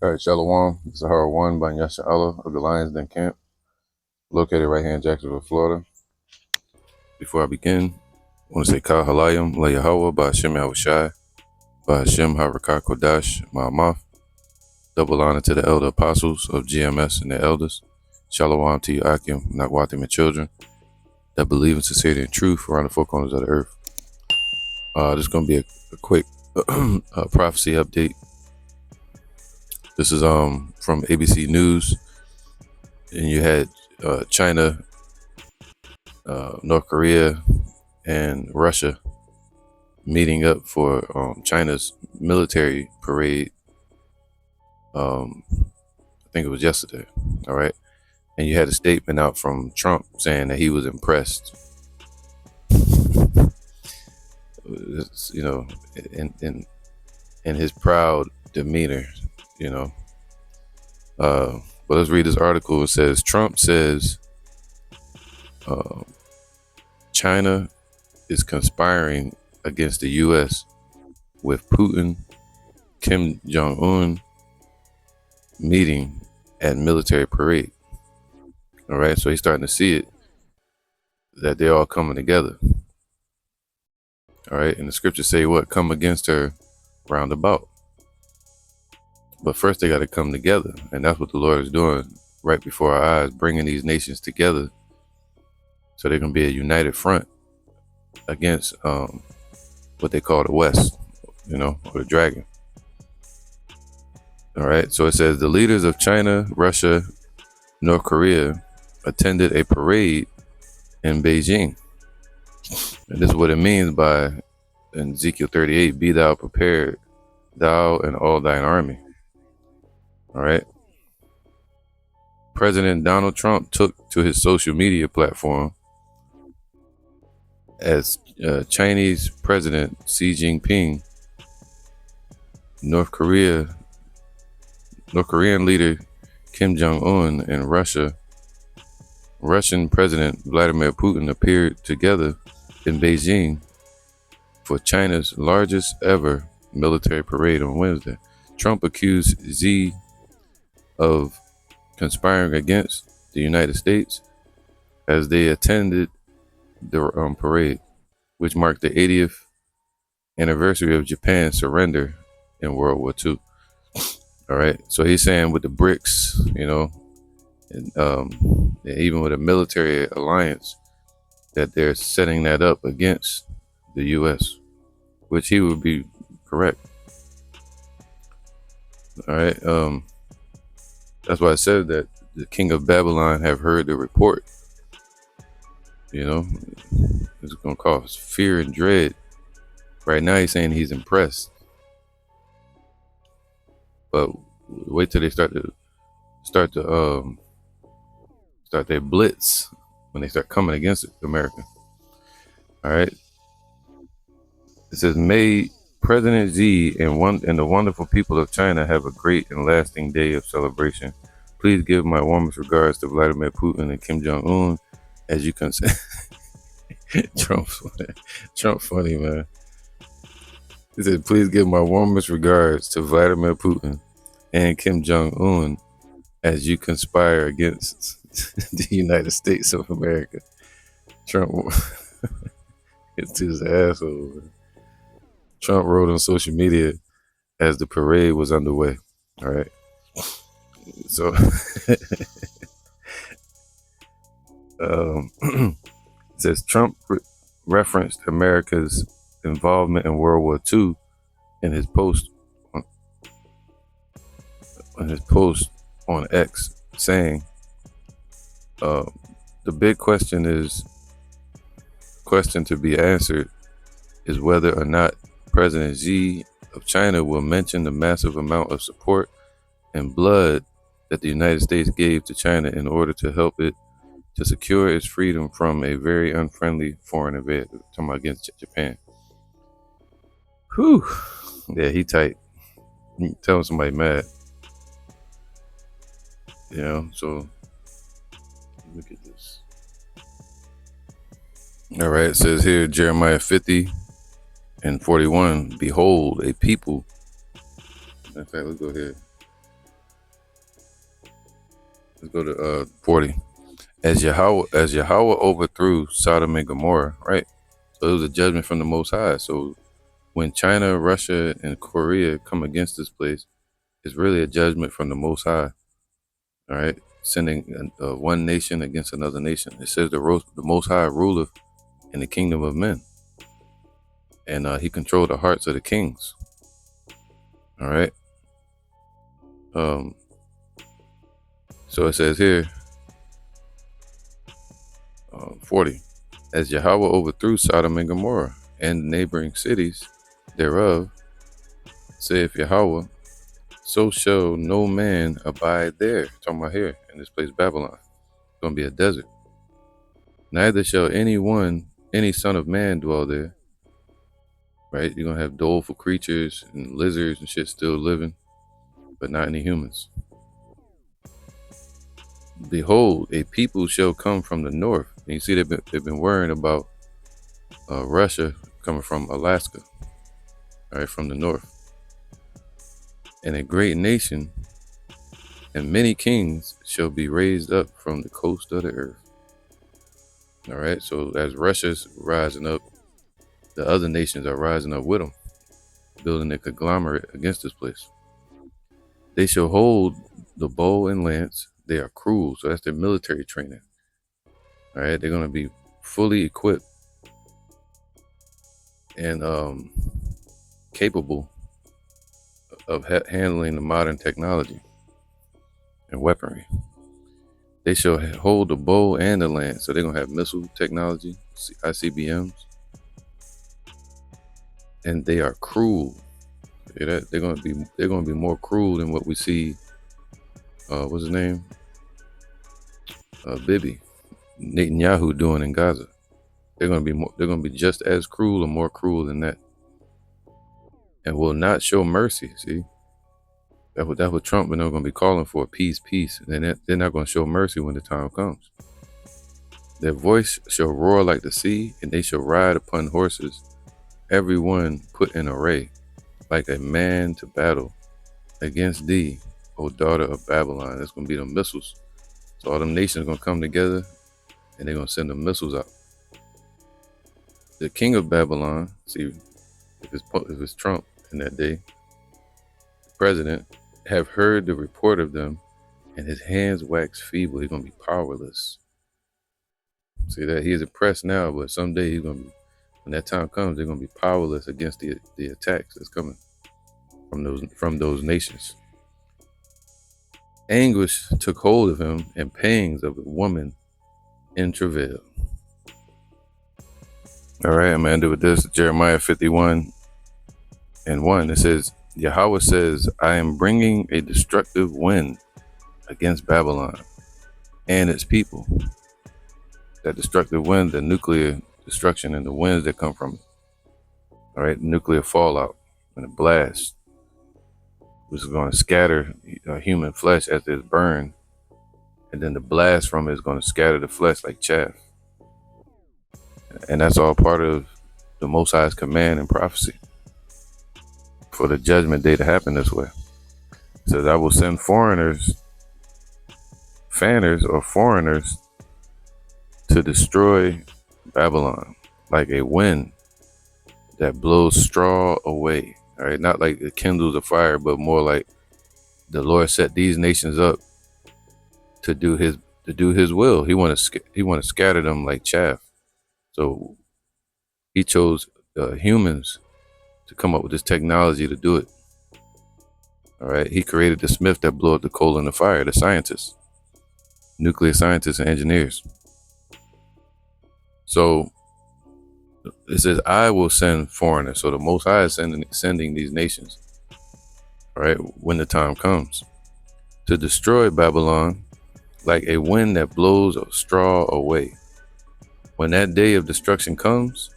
All right, Shalom. This is Sahara 1 by Yasha Allah of the Lions Den Camp, located right here in Jacksonville, Florida. Before I begin, I want to say Kal Halayim, La Yahweh, Ba Hashem Yahushai, Ba Hashem Harakah Kodash, Ma'amaf. Double honor to the elder apostles of GMS and the elders. Shalom to you, Akim, Nakwatim, and children that believe in sincerity and truth around the four corners of the earth. This is going to be a quick prophecy update. This is from ABC News, and you had China, North Korea, and Russia meeting up for China's military parade. I think it was yesterday. All right, and you had a statement out from Trump saying that he was impressed. You know, in his proud demeanor. You know, but let's read this article. It says Trump says China is conspiring against the U.S. with Putin, Kim Jong-un meeting at military parade. All right, so he's starting to see it, that they're all coming together. All right, and the scriptures say what? Come against her roundabout. But first they got to come together, and that's what the Lord is doing right before our eyes, bringing these nations together so they're going to be a united front against what they call the West, you know, or the dragon. All right, so it says the leaders of China, Russia, North Korea attended a parade in Beijing. And this is what it means by, in Ezekiel 38, be thou prepared, thou and all thine army. All right. President Donald Trump took to his social media platform as Chinese President Xi Jinping, North Korean leader Kim Jong-un, and Russian President Vladimir Putin appeared together in Beijing for China's largest ever military parade on Wednesday. Trump accused Xi of conspiring against the United States as they attended the parade, which marked the 80th anniversary of Japan's surrender in World War II. All right, so he's saying with the BRICS, you know, and even with a military alliance, that they're setting that up against the U.S., which he would be correct. All right, that's why I said that the king of Babylon have heard the report. You know, it's going to cause fear and dread. Right now he's saying he's impressed. But wait till they start their blitz when they start coming against America. All right. It says, may President Xi and the wonderful people of China have a great and lasting day of celebration. Please give my warmest regards to Vladimir Putin and Kim Jong-un. As you can see, Trump funny, man. He said, please give my warmest regards to Vladimir Putin and Kim Jong-un as you conspire against the United States of America. Trump it's his asshole, man. Trump wrote on social media as the parade was underway. All right. So it says Trump referenced America's involvement in World War II in his post on X, saying the big question to be answered is whether or not President Xi of China will mention the massive amount of support and blood that the United States gave to China in order to help it to secure its freedom from a very unfriendly foreign invader. Talking about against Japan. Whew. Yeah, he tight. Telling somebody mad. You know, so look at this. All right, it says here, Jeremiah 50 and 41, behold, a people. In fact, let's go here. Let's go to 40. As Yahweh overthrew Sodom and Gomorrah, right? So it was a judgment from the Most High. So when China, Russia, and Korea come against this place, it's really a judgment from the Most High. All right, sending one nation against another nation. It says the Most High ruleth in the kingdom of men, and he controlled the hearts of the kings. All right. So it says here, 40, as Yahweh overthrew Sodom and Gomorrah and the neighboring cities thereof, saith Yahweh, so shall no man abide there. Talking about here in this place, Babylon. It's going to be a desert. Neither shall any son of man dwell there. Right? You're going to have doleful creatures and lizards and shit still living, but not any humans. Behold, a people shall come from the north. And you see, they've been worrying about Russia coming from Alaska, right, from the north. And a great nation and many kings shall be raised up from the coast of the earth. All right, so as Russia's rising up, the other nations are rising up with them, building a conglomerate against this place. They shall hold the bow and lance. They are cruel, so that's their military training. All right, they're going to be fully equipped and capable of handling the modern technology and weaponry. They shall hold the bow and the lance, so they're going to have missile technology, ICBMs, and they are cruel. They're going to be more cruel than what we see. What's his name? Bibi Netanyahu doing in Gaza. They're going to be just as cruel or more cruel than that, and will not show mercy. See, that's what Trump and they're going to be calling for: peace, peace. And they're not going to show mercy when the time comes. Their voice shall roar like the sea, and they shall ride upon horses, every one put in array, like a man to battle against thee, O daughter of Babylon. That's going to be the missiles. So all them nations are going to come together, and they're going to send the missiles out. The king of Babylon, see, if it's Trump in that day, the president, have heard the report of them, and his hands wax feeble. He's going to be powerless. See that? He is oppressed now, but someday he's going to be, when that time comes, they're going to be powerless against the attacks that's coming from those nations. Anguish took hold of him, and pangs of a woman in travail. All right, I'm going to end it with this. Jeremiah 51:1. It says, Yahweh says, I am bringing a destructive wind against Babylon and its people. That destructive wind, the nuclear destruction and the winds that come from it. All right, nuclear fallout and a blast, which is going to scatter human flesh as it's burned. And then the blast from it is going to scatter the flesh like chaff. And that's all part of the Most High's command and prophecy for the judgment day to happen this way. It says, I will send fanners or foreigners to destroy Babylon like a wind that blows straw away. All right, not like it kindles a fire, but more like the Lord set these nations up to do his will. He want to scatter them like chaff. So he chose humans to come up with this technology to do it. All right, he created the smith that blew up the coal in the fire, the scientists, nuclear scientists and engineers. So it says, I will send foreigners. So the Most High is sending these nations, all right, when the time comes, to destroy Babylon like a wind that blows a straw away. When that day of destruction comes,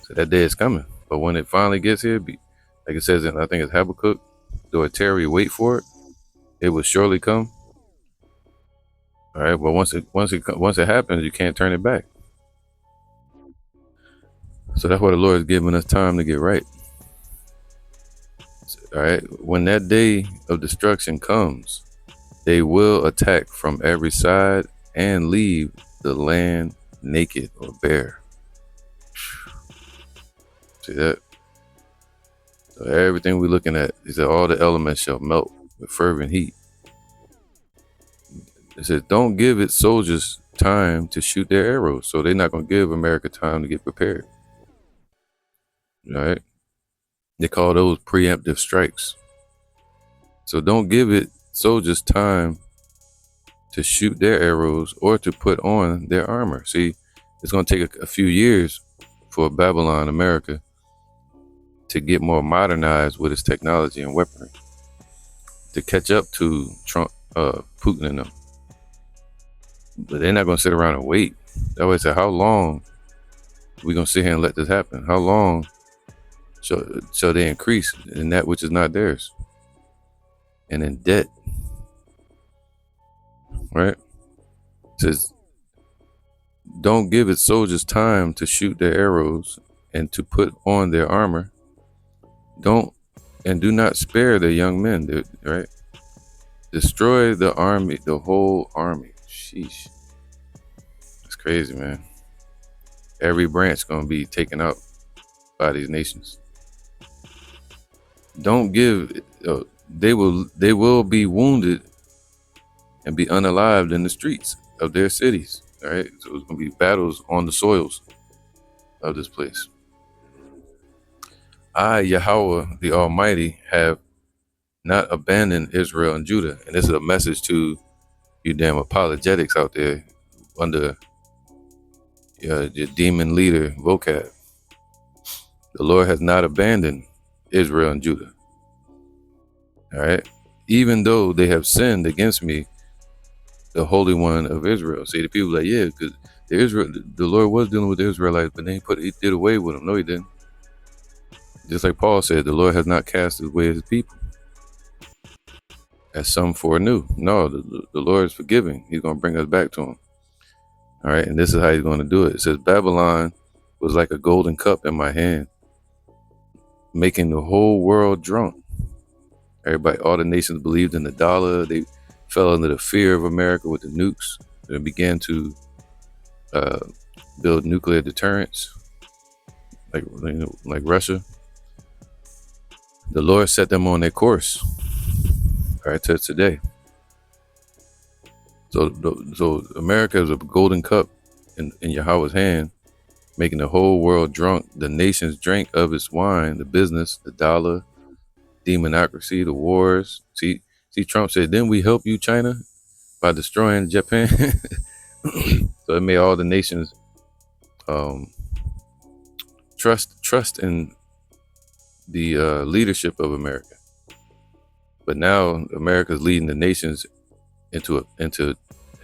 so that day is coming. But when it finally gets here, like it says in, I think it's Habakkuk, though it tarry, wait for it, it will surely come. All right, but once it happens, you can't turn it back. So that's why the Lord is giving us time to get right. All right, when that day of destruction comes, They will attack from every side and leave the land naked or bare. See that? So everything we're looking at is that all the elements shall melt with fervent heat. It says, don't give its soldiers time to shoot their arrows. So they're not going to give America time to get prepared. All right? They call those preemptive strikes. So don't give it soldiers time to shoot their arrows or to put on their armor. See, it's going to take a few years for Babylon, America, to get more modernized with its technology and weaponry, to catch up to Trump, Putin and them. But they're not going to sit around and wait. That way, say, how long are we going to sit here and let this happen? How long shall they increase in that which is not theirs? And in debt, right? It says, don't give its soldiers time to shoot their arrows and to put on their armor. Do not spare the young men, right? Destroy the army, the whole army. Sheesh. That's crazy, man. Every branch gonna be taken out by these nations. Don't give. They will be wounded and be unalived in the streets of their cities. All right. So it's gonna be battles on the soils of this place. I, Yahweh, the Almighty, have not abandoned Israel and Judah. And this is a message to you damn apologetics out there under your demon leader vocab. The Lord has not abandoned Israel and Judah. All right. Even though they have sinned against me, the Holy One of Israel. See, the people like, yeah, because the Lord was dealing with the Israelites, but then he did away with them. No, he didn't. Just like Paul said, the Lord has not cast away his people, as some foreknew. No, the Lord is forgiving. He's going to bring us back to him. All right. And this is how he's going to do it. It says, Babylon was like a golden cup in my hand, making the whole world drunk. Everybody, all the nations believed in the dollar. They fell under the fear of America with the nukes. They began to build nuclear deterrence, like Russia. The Lord set them on their course, right to today. So America is a golden cup in Yahweh's hand, making the whole world drunk. The nations drank of its wine, the business, the dollar, demonocracy, the wars. See, Trump said, didn't we help you, China, by destroying Japan? So it made all the nations trust in the leadership of America. But now America's leading the nations into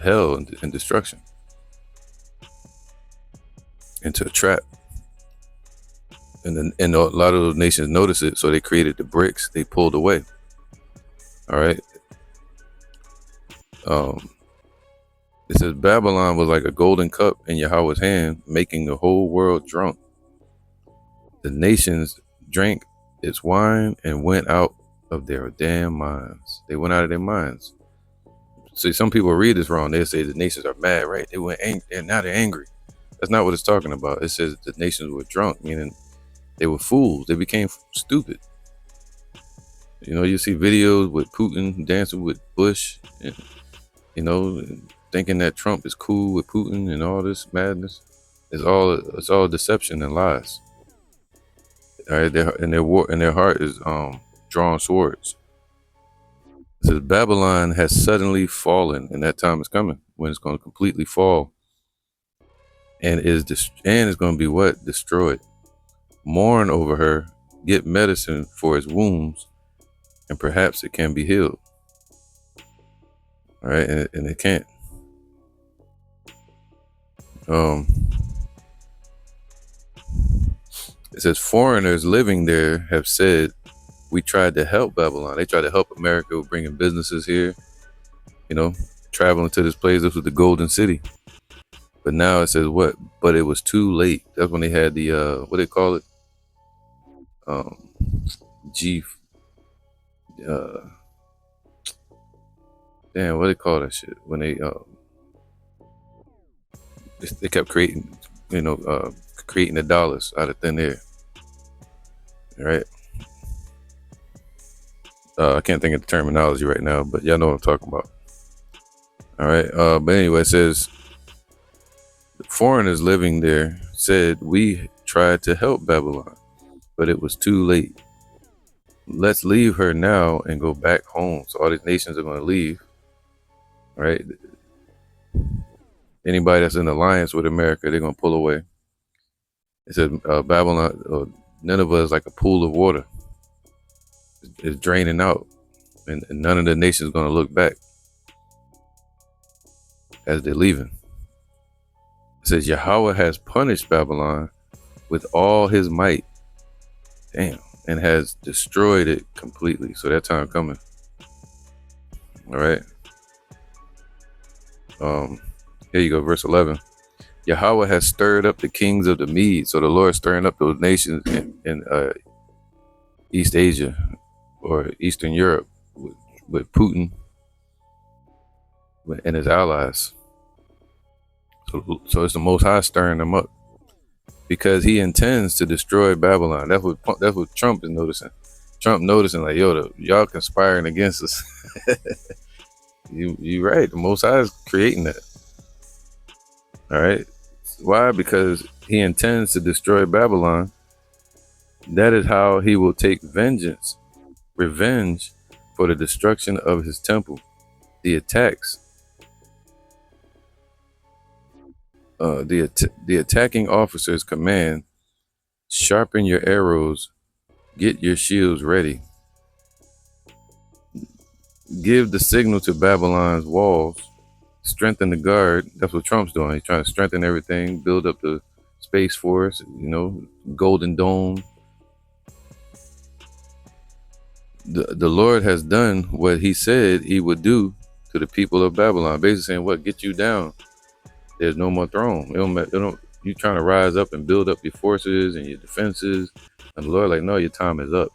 hell and destruction, into a trap. And a lot of those nations noticed it, so they created the BRICS. They pulled away. All right. It says Babylon was like a golden cup in Yahweh's hand, making the whole world drunk. The nations drank its wine and went out of their damn minds. They went out of their minds. See, some people read this wrong. They say the nations are mad, right? They went angry, and now they're angry. That's not what it's talking about. It says the nations were drunk, meaning they were fools. They became stupid. You know, you see videos with Putin dancing with Bush, and, you know, thinking that Trump is cool with Putin and all this madness. It's all deception and lies. All right, their heart is drawn swords. It says Babylon has suddenly fallen, and that time is coming when it's going to completely fall, and is going to be what? Destroyed. Mourn over her, get medicine for its wounds, and perhaps it can be healed. All right, and it can't. It says foreigners living there have said, we tried to help Babylon. They tried to help America with bringing businesses here, you know, traveling to this place. This was the Golden City. But now it says what? But it was too late. That's when they had the, what they call it? damn, what they call that shit when they kept creating, creating the dollars out of thin air, right? I can't think of the terminology right now, but y'all know what I'm talking about. All right. But anyway, it says foreigners living there said we tried to help Babylon, but it was too late. Let's leave her now and go back home. So all these nations are going to leave, right? Anybody that's in alliance with America, they're going to pull away. It says Babylon, Nineveh is like a pool of water. It's draining out, and none of the nations are going to look back as they're leaving. It says Yahweh has punished Babylon with all his might. Damn. And has destroyed it completely. So that time coming. All right. Here you go, verse 11. Yahweh has stirred up the kings of the Medes. So the Lord is stirring up those nations in East Asia or Eastern Europe with Putin and his allies. So it's the Most High stirring them up because he intends to destroy Babylon. That's what Trump is noticing. Trump noticing like, yo, y'all conspiring against us. You right. The Most High is creating that. All right. Why? Because he intends to destroy Babylon. That is how he will take revenge for the destruction of his temple. The attacks, the attacking officers command: sharpen your arrows, get your shields ready. Give the signal to Babylon's walls. Strengthen the guard. That's what Trump's doing. He's trying to strengthen everything, build up the Space Force, Golden Dome. The Lord has done what he said he would do to the people of Babylon. Basically saying, what, get you down. There's no more throne. You're trying to rise up and build up your forces and your defenses. And the Lord like, no, your time is up.